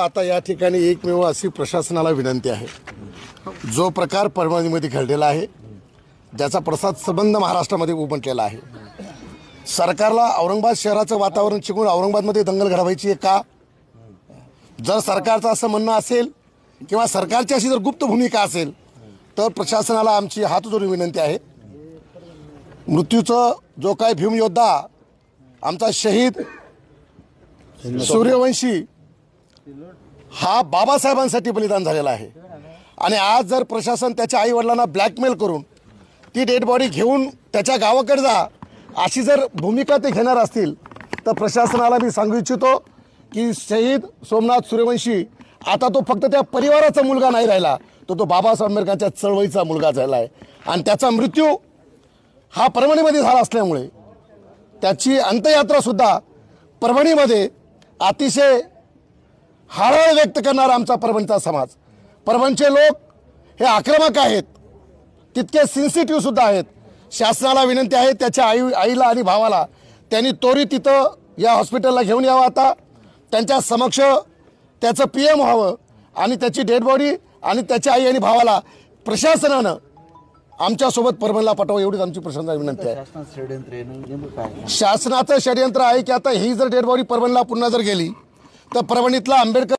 आता या ठिकाणी एकमेव अशी प्रशासनाला विनंती आहे, जो प्रकार परभणीमध्ये घडलेला आहे, ज्याचा प्रसाद संबंध महाराष्ट्रामध्ये उमटलेला आहे, सरकारला औरंगाबाद शहराचं वातावरण चिकून औरंगाबादमध्ये दंगल घडवायची आहे का? जर सरकारचं असं म्हणणं असेल किंवा सरकारची अशी जर गुप्त भूमिका असेल तर प्रशासनाला आमची हात जोडून विनंती आहे, मृत्यूचं जो काय भीमयोद्धा आमचा शहीद सूर्यवंशी हा बाबासाहेबांसाठी बलिदान झालेला आहे आणि आज जर प्रशासन त्याच्या आई वडिलांना ब्लॅकमेल करून ती डेड बॉडी घेऊन त्याच्या गावाकडे जा अशी जर भूमिका ते घेणार असतील तर प्रशासनाला मी सांगू इच्छितो की शहीद सोमनाथ सूर्यवंशी आता तो फक्त त्या परिवाराचा मुलगा नाही राहिला, तो बाबासाहेब आंबेडकरांच्या चळवळीचा मुलगा झाला आहे आणि त्याचा मृत्यू हा परभणीमध्ये झाला असल्यामुळे त्याची अंत्ययात्रा सुद्धा परभणीमध्ये अतिशय हळहळ व्यक्त करणारा आमचा परभणीचा समाज, परभणीचे लोक हे आक्रमक आहेत, तितके सेन्सिटिव्ह सुद्धा आहेत। शासनाला विनंती आहे त्याच्या आईला आणि भावाला त्यांनी त्वरित तिथं या हॉस्पिटलला घेऊन यावं, आता त्यांच्या समक्ष त्याचं PM व्हावं आणि त्याची डेड बॉडी आणि त्याच्या आई आणि भावाला प्रशासनानं आमच्यासोबत परभणीला पाठवा एवढीच आमची प्रशासनाला विनंती आहे। शासनाचं षडयंत्र आहे की आता ही जर डेड बॉडी परभणीला पुन्हा जर गेली तर परभणीतला आंबेडकर